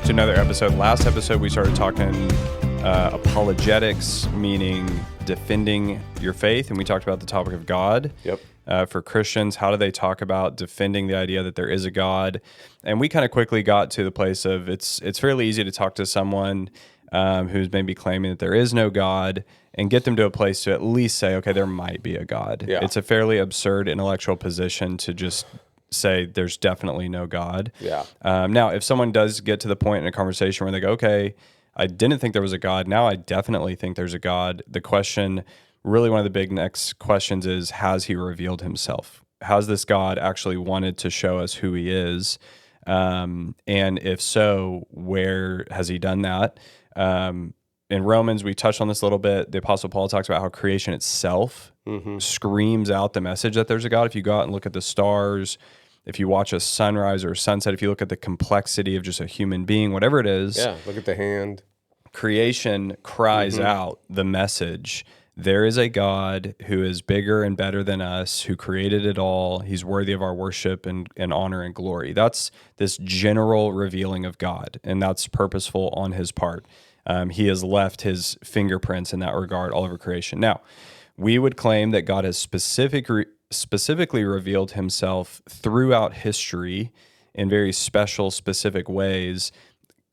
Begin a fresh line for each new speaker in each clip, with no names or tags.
to another episode. Last episode, we started talking apologetics, meaning defending your faith, and we talked about the topic of God.
Yep.
For Christians, how do they talk about defending the idea that there is a God? And we kind of quickly got to the place of it's fairly easy to talk to someone who's maybe claiming that there is no God and get them to a place to at least say, okay, there might be a God.
Yeah.
It's a fairly absurd intellectual position to just say there's definitely no God.
Yeah.
Now, if someone does get to the point in a conversation where they go, okay, I didn't think there was a God. Now I definitely think there's a God. The question, really one of the big next questions is, has he revealed himself? Has this God actually wanted to show us who he is? And if so, where has he done that? In Romans, we touched on this a little bit. The Apostle Paul talks about how creation itself screams out the message that there's a God. If you go out and look at the stars, if you watch a sunrise or a sunset, if you look at the complexity of just a human being, whatever it is,
Yeah. Look at the hand.
creation cries out the message. There is a God who is bigger and better than us, who created it all. He's worthy of our worship and honor and glory. That's this general revealing of God, and that's purposeful on his part. He has left his fingerprints in that regard all over creation. Now, we would claim that God has specifically revealed himself throughout history in very special, specific ways,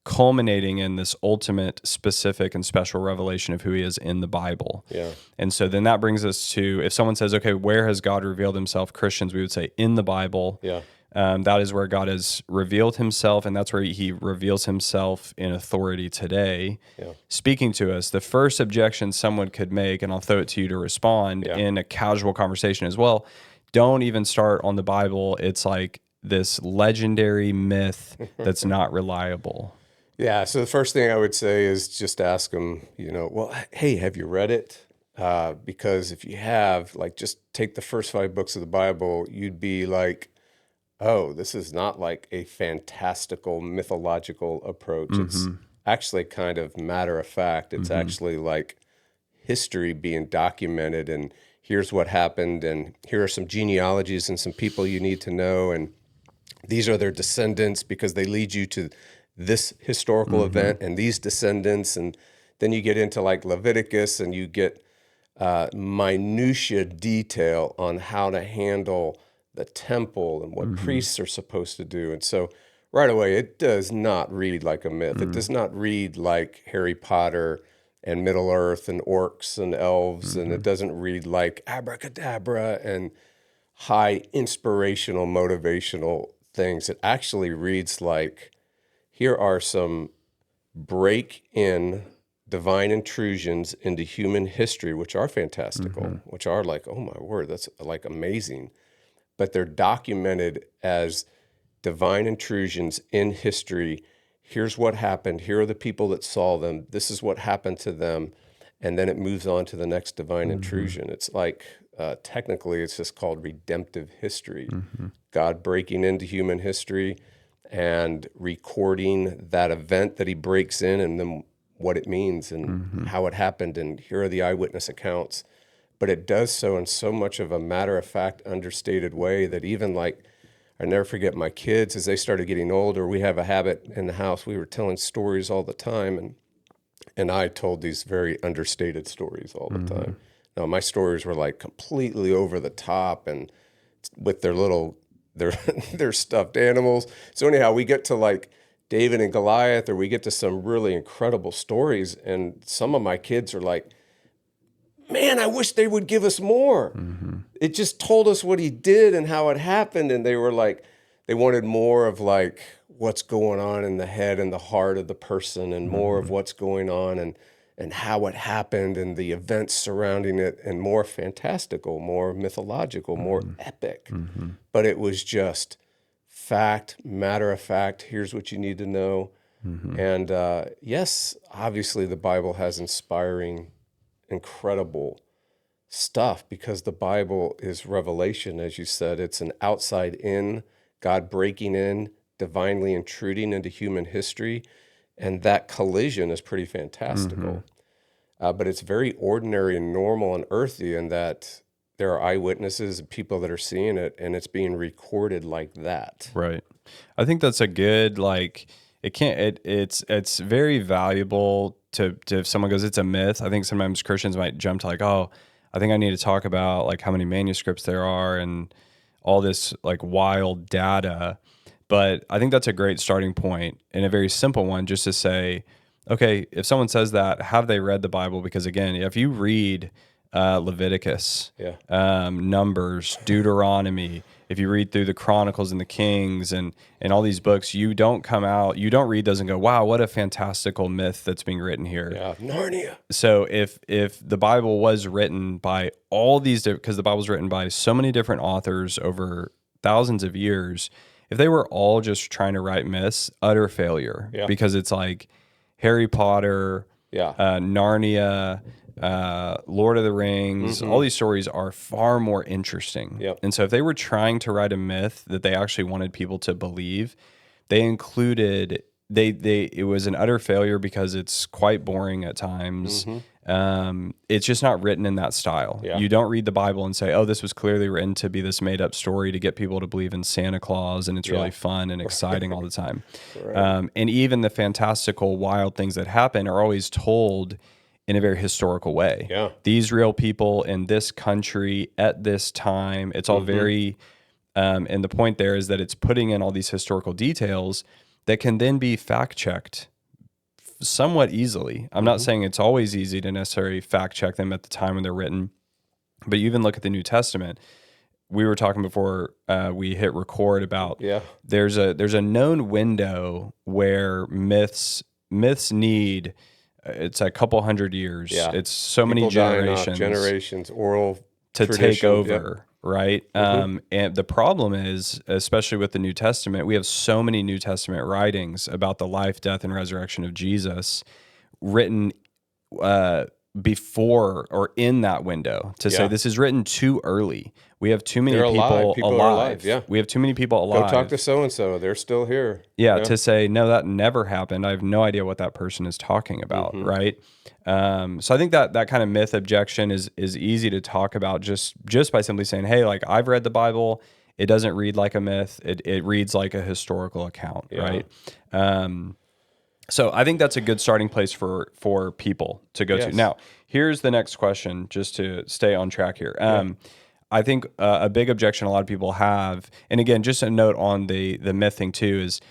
culminating in this ultimate, specific, and special revelation of who he is in the Bible.
Yeah.
And so then that brings us to, if someone says, okay, where has God revealed himself? Christians, we would say in the Bible.
Yeah.
That is where God has revealed himself, and that's where he reveals himself in authority today, speaking to us. The first objection someone could make, and I'll throw it to you to respond in a casual conversation as well, don't even start on the Bible. It's like this legendary myth that's not reliable.
Yeah. So the first thing I would say is just ask them, well, hey, have you read it? Because if you have, just take the first 5 books of the Bible, you'd be like, oh, this is not like a fantastical, mythological approach. It's actually kind of matter of fact. It's actually like history being documented, and here's what happened, and here are some genealogies and some people you need to know, and these are their descendants because they lead you to this historical event and these descendants. And then you get into like Leviticus, and you get minutia detail on how to handle the temple and what priests are supposed to do. And so right away, it does not read like a myth. It does not read like Harry Potter and Middle Earth and orcs and elves. And it doesn't read like abracadabra and high inspirational, motivational things. It actually reads like, here are some break-in divine intrusions into human history, which are fantastical, which are like, oh my word, that's like amazing. But they're documented as divine intrusions in history. Here's what happened. Here are the people that saw them. This is what happened to them. And then it moves on to the next divine intrusion. It's like, technically, it's just called redemptive history. God breaking into human history and recording that event that he breaks in, and then what it means and how it happened. And here are the eyewitness accounts. But it does so in so much of a matter-of-fact, understated way that even like, I never forget my kids, as they started getting older, we have a habit in the house, we were telling stories all the time, and I told these very understated stories all the time. Now, my stories were like completely over the top and with their stuffed animals. So anyhow, we get to like David and Goliath, or we get to some really incredible stories, and some of my kids are like, man, I wish they would give us more. It just told us what he did and how it happened. And they were like, they wanted more of like what's going on in the head and the heart of the person, and more of what's going on and how it happened and the events surrounding it, and more fantastical, more mythological, more epic. But it was just fact, matter of fact, here's what you need to know. And yes, obviously the Bible has inspiring, incredible stuff, because the Bible is revelation, as you said. It's an outside in, God breaking in, divinely intruding into human history, and that collision is pretty fantastical. But it's very ordinary and normal and earthy in that there are eyewitnesses and people that are seeing it, and it's being recorded like that.
Right. I think that's a good, it can't. It's very valuable to if someone goes, it's a myth. I think sometimes Christians might jump to like, oh, I think I need to talk about like how many manuscripts there are and all this like wild data. But I think that's a great starting point and a very simple one, just to say, okay, if someone says that, have they read the Bible? Because again, if you read Leviticus,
Yeah.
Numbers, Deuteronomy, if you read through the Chronicles and the Kings and all these books, you don't read those and go, wow, what a fantastical myth that's being written here.
Yeah. Narnia.
So if the Bible was written by all these, because the Bible's written by so many different authors over thousands of years, if they were all just trying to write myths, utter failure.
Yeah.
Because it's like Harry Potter,
Yeah.
Narnia, Lord of the Rings, all these stories are far more interesting.
Yep.
And so if they were trying to write a myth that they actually wanted people to believe, they included it was an utter failure because it's quite boring at times. It's just not written in that style.
Yeah.
You don't read the Bible and say, oh, this was clearly written to be this made up story to get people to believe in Santa Claus and it's really fun and exciting all the time.
Right.
And even the fantastical, wild things that happen are always told in a very historical way.
Yeah.
These real people in this country at this time, it's all very, and the point there is that it's putting in all these historical details that can then be fact checked somewhat easily. I'm not saying it's always easy to necessarily fact check them at the time when they're written, but you even look at the New Testament. We were talking before we hit record about there's a known window where myths need it's a couple hundred years.
Yeah.
It's so
People
many
dying off,
generations
oral
to
tradition.
take over. Right. And the problem is, especially with the New Testament, we have so many New Testament writings about the life, death, and resurrection of Jesus written before or in that window to say this is written too early. We have too many people alive.
Yeah.
We have too many people
Go
alive.
talk to so-and-so. They're still here.
Yeah, to say, no, that never happened. I have no idea what that person is talking about, right? So I think that kind of myth objection is easy to talk about just by simply saying, hey, like I've read the Bible. It doesn't read like a myth. It reads like a historical account, right? So I think that's a good starting place for people to go to. Now, here's the next question, just to stay on track here. I think a big objection a lot of people have, and again, just a note on the myth thing too, is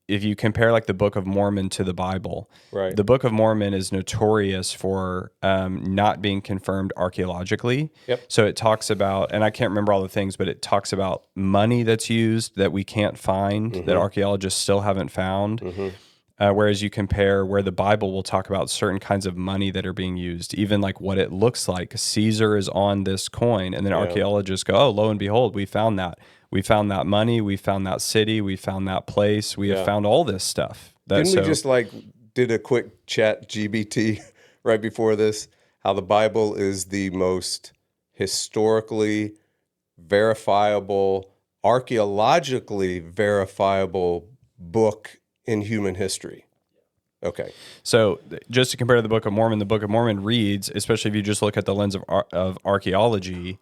if you compare like the Book of Mormon to the Bible, the Book of Mormon is notorious for not being confirmed archaeologically. So it talks about, and I can't remember all the things, but it talks about money that's used that we can't find, that archaeologists still haven't found. Whereas you compare where the Bible will talk about certain kinds of money that are being used, even like what it looks like. Caesar is on this coin, and then archaeologists go, oh, lo and behold, we found that. We found that money, we found that city, we found that place, we have found all this stuff.
Didn't we just did a quick chat GBT right before this, how the Bible is the most historically verifiable, archaeologically verifiable book in human history. Okay.
So just to compare to the Book of Mormon reads, especially if you just look at the lens of archaeology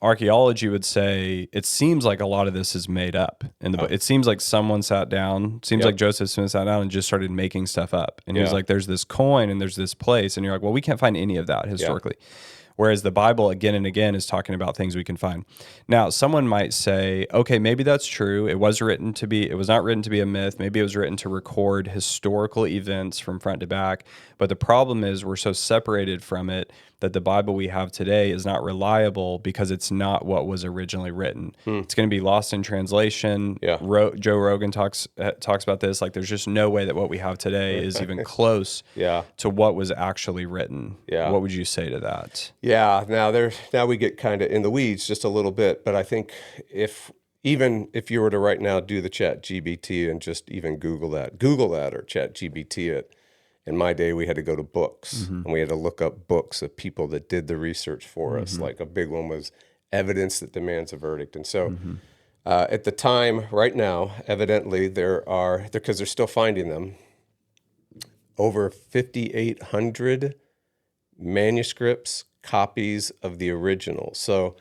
would say it seems like a lot of this is made up in the book. It seems like someone sat down, like Joseph Smith sat down and just started making stuff up. And he was like, there's this coin and there's this place. And you're like, well, we can't find any of that historically. Whereas the Bible again and again is talking about things we can find. Now, someone might say, okay, maybe that's true. It was not written to be a myth. Maybe it was written to record historical events from front to back. But the problem is we're so separated from it that the Bible we have today is not reliable because it's not what was originally written. It's going to be lost in translation. Joe Rogan talks about this. Like, there's just no way that what we have today is even close to what was actually written. What would you say to that?
Now we get kind of in the weeds just a little bit, but I think if you were to right now do the chat GBT and just even Google that or chat GBT it. In my day, we had to go to books and we had to look up books of people that did the research for us. Like a big one was Evidence That Demands a Verdict. And so at the time, right now, evidently because they're still finding them, over 5,800 manuscripts, copies of the original. So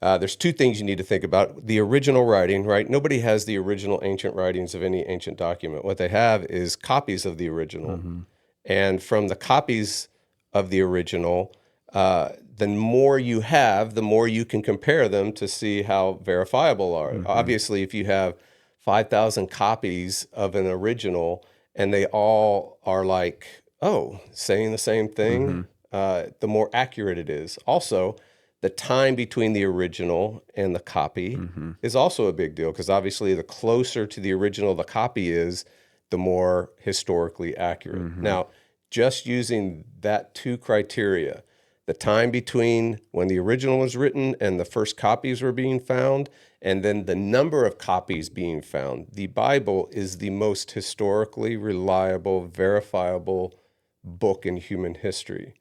there's two things you need to think about. The original writing, right? Nobody has the original ancient writings of any ancient document. What they have is copies of the original. And from the copies of the original, the more you have, the more you can compare them to see how verifiable are. Obviously, if you have 5,000 copies of an original and they all are like, oh, saying the same thing, the more accurate it is. Also, the time between the original and the copy is also a big deal, because obviously the closer to the original the copy is, the more historically accurate. Now, just using that two criteria, the time between when the original was written and the first copies were being found, and then the number of copies being found, the Bible is the most historically reliable, verifiable book in human history.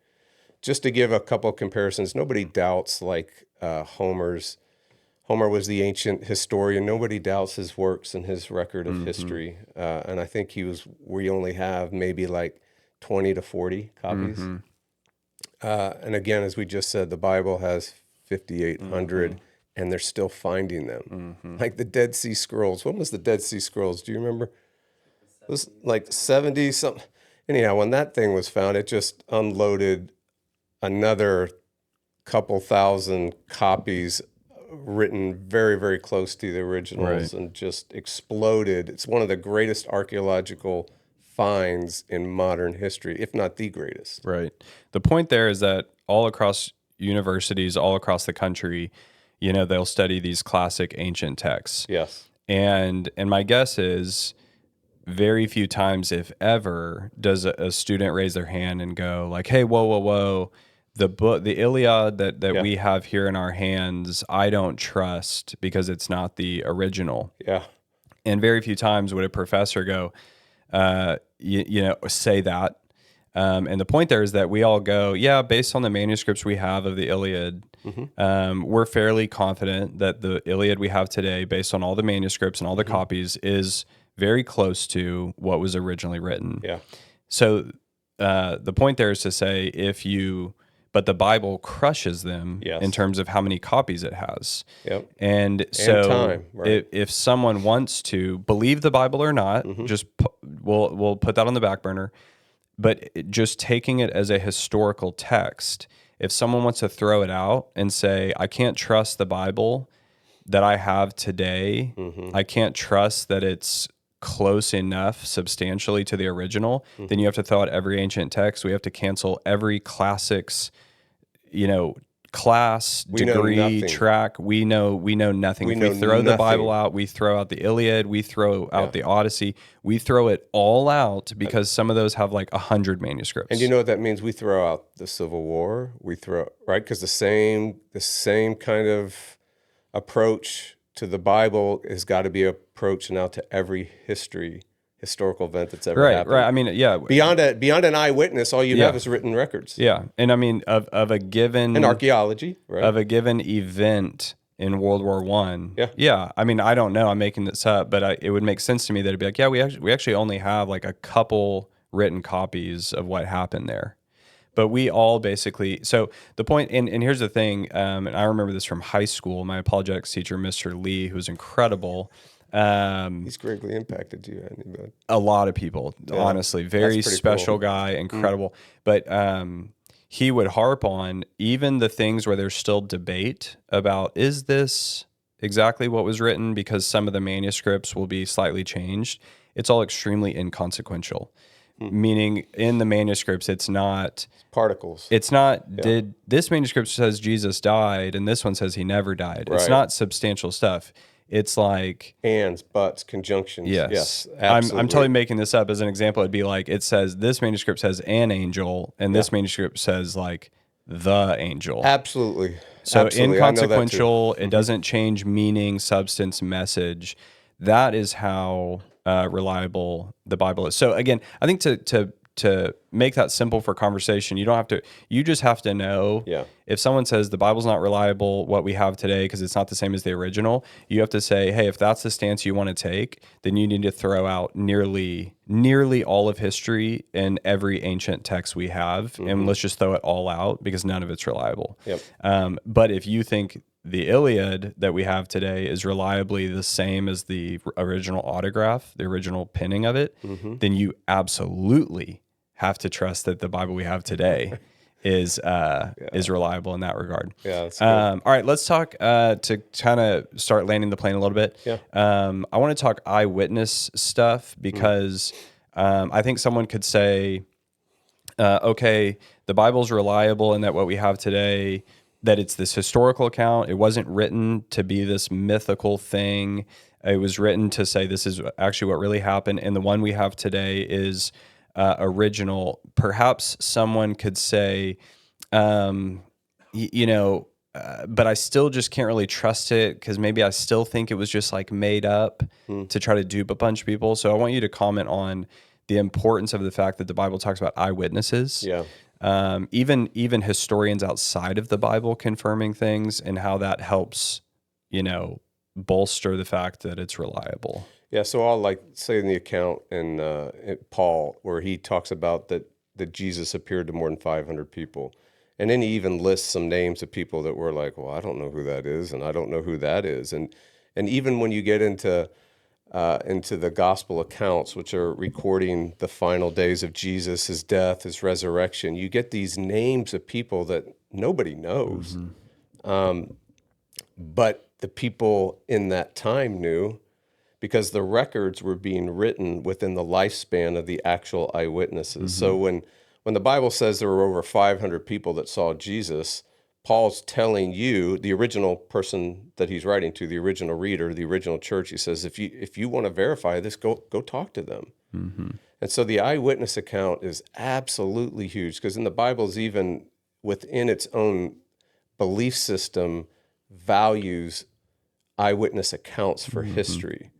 Just to give a couple of comparisons, nobody doubts like Homer was the ancient historian. Nobody doubts his works and his record of history. And I think we only have maybe like 20 to 40 copies. And again, as we just said, the Bible has 5,800 and they're still finding them. Like the Dead Sea Scrolls. When was the Dead Sea Scrolls? Do you remember? It was like 70 something. Anyhow, when that thing was found, it just unloaded another couple thousand copies written very, very close to the originals and just exploded. It's one of the greatest archaeological finds in modern history, if not the greatest.
Right. The point there is that all across universities, all across the country, they'll study these classic ancient texts.
Yes.
And my guess is very few times, if ever, does a student raise their hand and go like, hey, whoa. The Iliad that we have here in our hands, I don't trust because it's not the original.
Yeah.
And very few times would a professor go, say that. And the point there is that we all go, yeah, based on the manuscripts we have of the Iliad, we're fairly confident that the Iliad we have today, based on all the manuscripts and all the copies, is very close to what was originally written.
Yeah.
So the point there is to say, but the Bible crushes them in terms of how many copies it has.
Yep.
And so
time, right.
if someone wants to believe the Bible or not, just we'll put that on the back burner. But just taking it as a historical text, if someone wants to throw it out and say, I can't trust the Bible that I have today, I can't trust that it's close enough substantially to the original, then you have to throw out every ancient text. We have to cancel every classics, class, degree, track. We know nothing. If we throw the Bible out, we throw out the Iliad, we throw out the Odyssey, we throw it all out because some of those have like 100 manuscripts.
And you know what that means? We throw out the Civil War. Right? Because the same kind of approach to the Bible has got to be approached now to every historical event that's ever happened.
Right. I mean, yeah.
Beyond an eyewitness, all you have is written records.
Yeah. And I mean, of a given...
And archaeology, right?
Of a given event in World War I.
Yeah.
Yeah. I mean, I don't know. I'm making this up, but it would make sense to me that it'd be like, yeah, we actually only have like a couple written copies of what happened there. But we all basically, so the point, and here's the thing, and I remember this from high school, my apologetics teacher, Mr. Lee, who's incredible.
He's greatly impacted you, hasn't he?
A lot of people, honestly, very special guy, incredible. But he would harp on even the things where there's still debate about, is this exactly what was written? Because some of the manuscripts will be slightly changed. It's all extremely inconsequential. Meaning in the manuscripts, it's not
particles.
It's not, did this manuscript says Jesus died and this one says he never died. Right. It's not substantial stuff. It's like
ands, buts, conjunctions.
Yes.
Absolutely.
I'm totally making this up as an example. It'd be like, it says this manuscript says an angel and this manuscript says like the angel.
Absolutely.
So
Absolutely.
inconsequential, it doesn't change meaning, substance, message. That is how reliable the Bible is. So again, I think to make that simple for conversation, you just have to know if someone says the Bible's not reliable, what we have today, because it's not the same as the original, you have to say, hey, if that's the stance you want to take, then you need to throw out nearly all of history and every ancient text we have, and let's just throw it all out because none of it's reliable.
Yep.
But if you think the Iliad that we have today is reliably the same as the original autograph, the original pinning of it, then you absolutely have to trust that the Bible we have today is reliable in that regard.
Yeah, that's good.
All right, let's talk to kind of start landing the plane a little bit.
Yeah.
I want to talk eyewitness stuff because I think someone could say, okay, the Bible's reliable and that what we have today, that it's this historical account. It wasn't written to be this mythical thing. It was written to say this is actually what really happened. And the one we have today is original. Perhaps someone could say, you know, but I still just can't really trust it because maybe I still think it was just like made up to try to dupe a bunch of people. So I want you to comment on the importance of the fact that the Bible talks about eyewitnesses.
Yeah.
Even historians outside of the Bible confirming things and how that helps, you know, bolster the fact that it's reliable.
Yeah, so I'll like say in the account in Paul where he talks about that Jesus appeared to more than 500 people. And then he even lists some names of people that were like, well, I don't know who that is, and I don't know who that is. And even when you get into the gospel accounts, which are recording the final days of Jesus, his death, his resurrection, you get these names of people that nobody knows. But the people in that time knew, because the records were being written within the lifespan of the actual eyewitnesses. So when the Bible says there were over 500 people that saw Jesus, Paul's telling you, the original person that he's writing to, the original reader, the original church, he says, if you want to verify this, go talk to them. And so the eyewitness account is absolutely huge, because in the Bible is even within its own belief system values eyewitness accounts for history.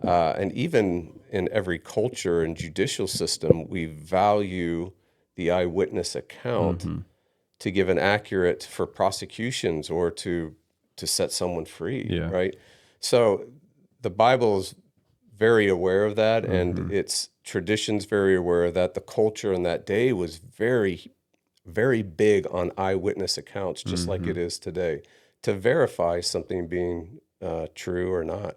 And even in every culture and judicial system, we value the eyewitness account to give an accurate for prosecutions or to set someone free, right? So the Bible is very aware of that, and its tradition's very aware of that. The culture in that day was very, very big on eyewitness accounts, just like it is today, to verify something being true or not.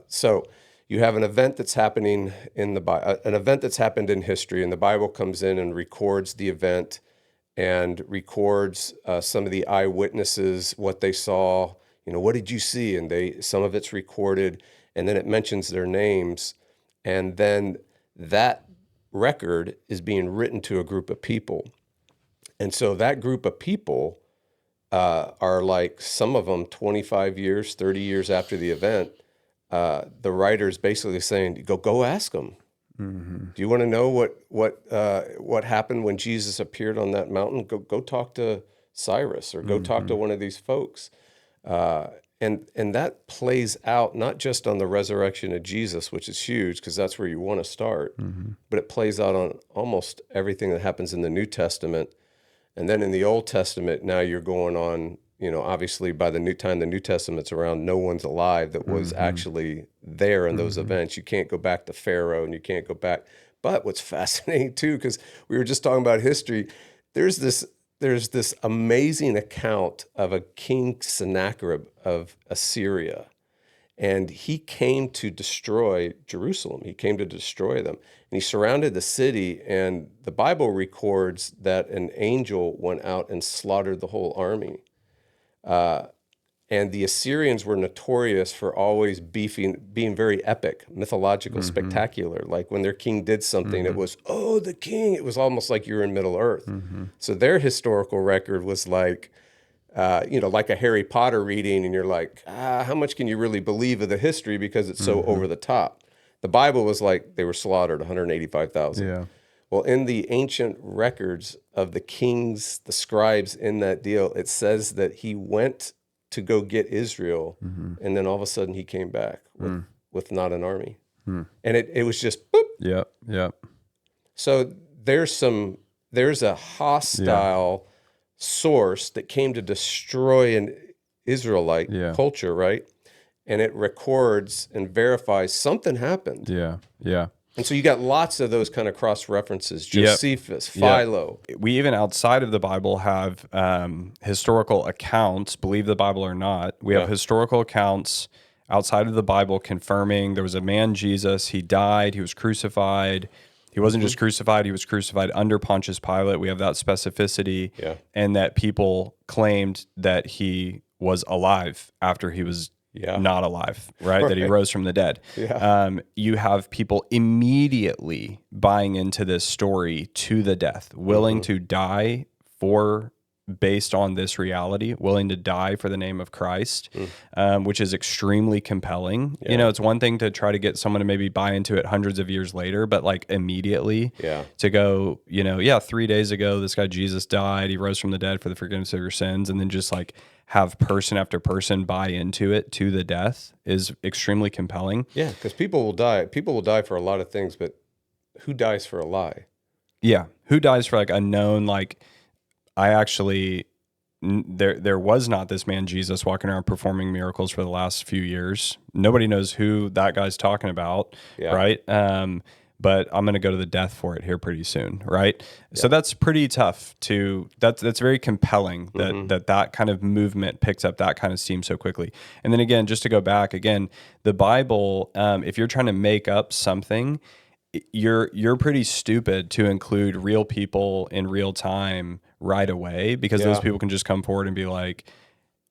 So you have an event that's happening in an event that's happened in history, and the Bible comes in and records the event and records some of the eyewitnesses, what they saw. You know, what did you see? And some of it's recorded, and then it mentions their names, and then that record is being written to a group of people, and so that group of people are like, some of them 25 years, 30 years after the event. The writer's basically saying, go ask them. Do you want to know what happened when Jesus appeared on that mountain? Go talk to Cyrus, or go talk to one of these folks. And that plays out not just on the resurrection of Jesus, which is huge because that's where you want to start, but it plays out on almost everything that happens in the New Testament. And then in the Old Testament, now you're going on, you know, obviously by the time the New Testament's around, no one's alive that was actually there in those events. You can't go back to Pharaoh, and you can't go back. But what's fascinating too, because we were just talking about history, there's this amazing account of a king Sennacherib of Assyria. And he came to destroy Jerusalem. He came to destroy them. And he surrounded the city, and the Bible records that an angel went out and slaughtered the whole army. And the Assyrians were notorious for always being very epic, mythological, spectacular. Like when their king did something, it was, oh, the king. It was almost like you're in Middle Earth. So their historical record was like, like a Harry Potter reading, and you're like, how much can you really believe of the history because it's so over the top? The Bible was like they were slaughtered, 185,000.
Yeah.
Well, in the ancient records of the kings, the scribes in that deal, it says that he went to go get Israel, and then all of a sudden he came back with not an army. And it was just boop.
Yep.
So there's a hostile source that came to destroy an Israelite culture, right? And it records and verifies something happened.
Yeah.
And so you got lots of those kind of cross references:
Yep.
Josephus,
Yep.
Philo.
We even outside of the Bible have historical accounts, believe the Bible or not. We have historical accounts outside of the Bible confirming there was a man, Jesus. He died. He was crucified. He wasn't just crucified. He was crucified under Pontius Pilate. We have that specificity.
Yeah.
And that people claimed that he was alive after he was not alive, right? That he rose from the dead.
Yeah.
You have people immediately buying into this story to the death, willing to die based on this reality, willing to die for the name of Christ, which is extremely compelling. You know, it's one thing to try to get someone to maybe buy into it hundreds of years later, but like immediately to go, 3 days ago, this guy Jesus died, he rose from the dead for the forgiveness of your sins, and then just like have person after person buy into it to the death is extremely compelling.
Yeah, because people will die. People will die for a lot of things, but who dies for a lie?
Yeah. Who dies for like a known, like, I actually, there was not this man Jesus walking around performing miracles for the last few years. Nobody knows who that guy's talking about, right? But I'm going to go to the death for it here pretty soon, right? So that's pretty tough that's very compelling that kind of movement picks up that kind of steam so quickly. And then again, just to go back again, the Bible, if you're trying to make up something, you're pretty stupid to include real people in real time right away, because those people can just come forward and be like,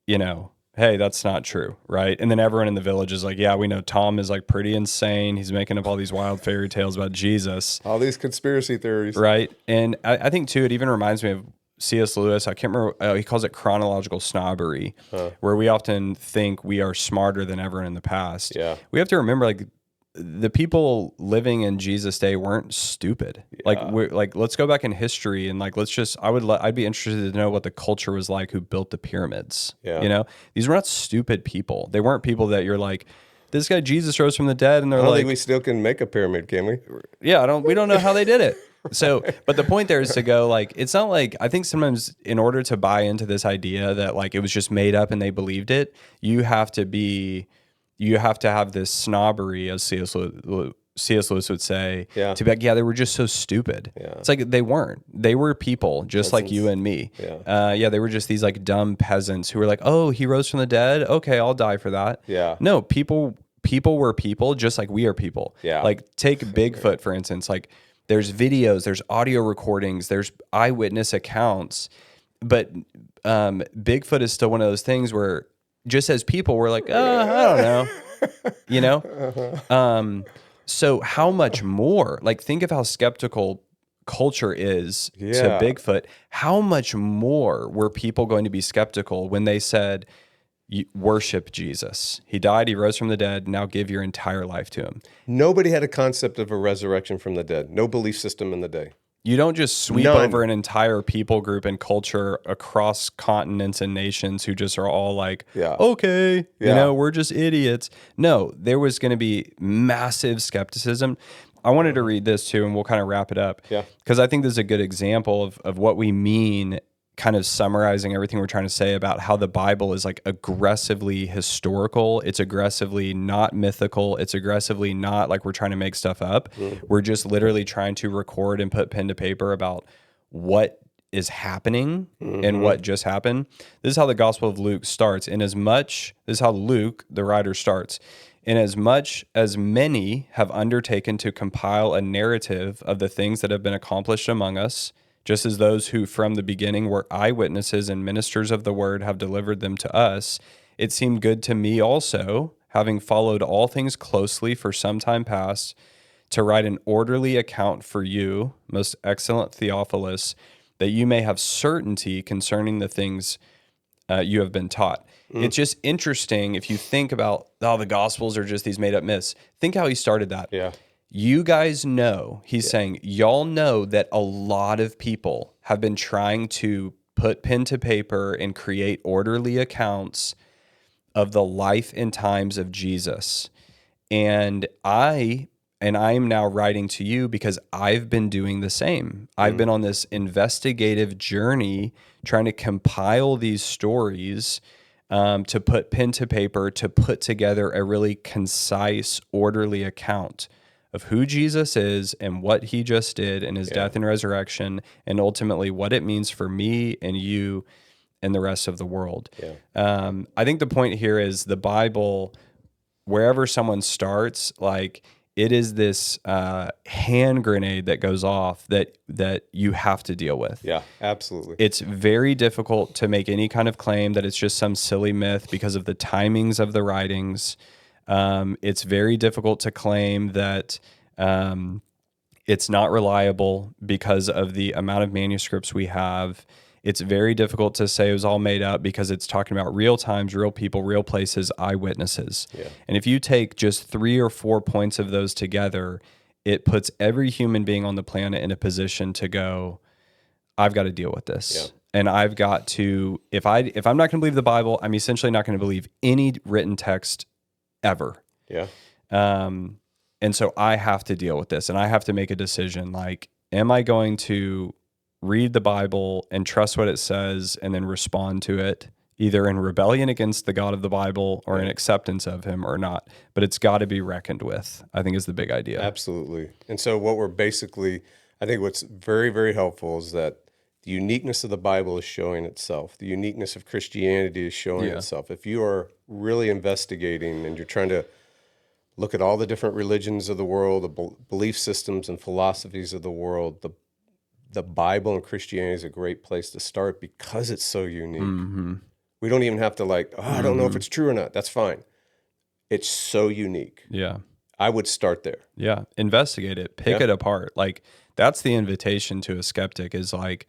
hey, that's not true, right? And then everyone in the village is like, yeah, we know Tom is like pretty insane. He's making up all these wild fairy tales about Jesus.
All these conspiracy theories.
Right. And I think, too, it even reminds me of C.S. Lewis. I can't remember, he calls it chronological snobbery, where we often think we are smarter than everyone in the past.
Yeah.
We have to remember, like, the people living in Jesus' day weren't stupid. Let's go back in history and like, I'd be interested to know what the culture was like who built the pyramids.
Yeah.
These were not stupid people. They weren't people that you're like, this guy Jesus rose from the dead, and they're
I don't
like,
think we still can make a pyramid, can we?
Yeah, we don't know how they did it. So, but the point there is to go like, it's not like, I think sometimes in order to buy into this idea that like it was just made up and they believed it, you have to have this snobbery, as C.S. Lewis would say, to be like, they were just so stupid. Yeah. It's like they weren't. They were people just like you and me. Yeah. They were just these like dumb peasants who were like, oh, he rose from the dead? Okay, I'll die for that.
Yeah.
No, people were people just like we are people. Yeah. Like take Bigfoot, for instance. Like there's videos, there's audio recordings, there's eyewitness accounts. But Bigfoot is still one of those things where just as people, we're like, I don't know, so how much more, like, think of how skeptical culture is to Bigfoot. How much more were people going to be skeptical when they said, worship Jesus? He died, he rose from the dead, now give your entire life to him.
Nobody had a concept of a resurrection from the dead. No belief system in the day.
You don't just sweep over an entire people group and culture across continents and nations who just are all like, okay, we're just idiots. No, there was going to be massive skepticism. I wanted to read this too, and we'll kind of wrap it up. Yeah. Because I think this is a good example of what we mean, kind of summarizing everything we're trying to say about how the Bible is like aggressively historical. It's aggressively not mythical. It's aggressively not like we're trying to make stuff up. We're just literally trying to record and put pen to paper about what is happening and what just happened. This is how the Gospel of Luke starts. This is how Luke, the writer, starts. Inasmuch as many have undertaken to compile a narrative of the things that have been accomplished among us, just as those who from the beginning were eyewitnesses and ministers of the word have delivered them to us, it seemed good to me also, having followed all things closely for some time past, to write an orderly account for you, most excellent Theophilus, that you may have certainty concerning the things you have been taught. It's just interesting if you think about, the Gospels are just these made up myths. Think how he started that. Yeah. You guys know, he's saying, y'all know that a lot of people have been trying to put pen to paper and create orderly accounts of the life and times of Jesus. And I am now writing to you because I've been doing the same. I've been on this investigative journey trying to compile these stories to put pen to paper, to put together a really concise, orderly account of who Jesus is and what he just did in his death and resurrection, and ultimately what it means for me and you and the rest of the world. I think the point here is the Bible, wherever someone starts, like, it is this hand grenade that goes off that you have to deal with.
Yeah, absolutely.
It's very difficult to make any kind of claim that it's just some silly myth because of the timings of the writings. It's very difficult to claim that it's not reliable because of the amount of manuscripts we have. It's very difficult to say it was all made up because it's talking about real times, real people, real places, eyewitnesses. And if you take just 3 or 4 points of those together, it puts every human being on the planet in a position to go, I've got to deal with this. And I've got to, if I'm not going to believe the Bible, I'm essentially not going to believe any written text ever. And so I have to deal with this, and I have to make a decision. Like, am I going to read the Bible and trust what it says and then respond to it, either in rebellion against the God of the Bible or in acceptance of him, or not? But it's got to be reckoned with, I think, is the big idea.
Absolutely. And so what we're basically, I think what's very, very helpful is that the uniqueness of the Bible is showing itself. The uniqueness of Christianity is showing itself. If you are really investigating and you're trying to look at all the different religions of the world, the belief systems and philosophies of the world, the Bible and Christianity is a great place to start because it's so unique. We don't even have to I don't know if it's true or not. That's fine. It's so unique. I would start there.
Investigate it. Pick it apart. Like, that's the invitation to a skeptic, is like,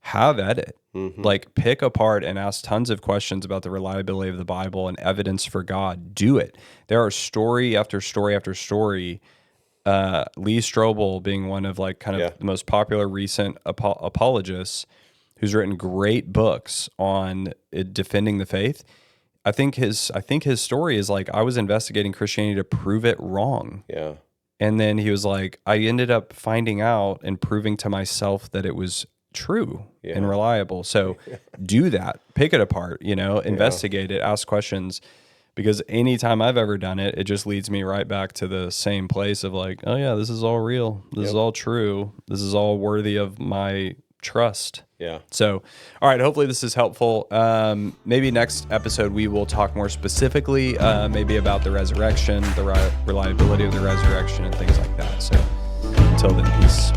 have at it. Like, pick apart and ask tons of questions about the reliability of the Bible and evidence for God. Do it. There are story after story after story. Lee Strobel being one of the most popular recent apologists, who's written great books on defending the faith. I think his story is like, I was investigating Christianity to prove it wrong. And then he was like, I ended up finding out and proving to myself that it was true and reliable. So do that. Pick it apart, investigate it, ask questions. Because anytime I've ever done it, it just leads me right back to the same place of like, oh yeah, this is all real. This is all true. This is all worthy of my trust. So, all right, hopefully this is helpful. Maybe next episode we will talk more specifically, maybe about the resurrection, the reliability of the resurrection, and things like that. So until then, peace.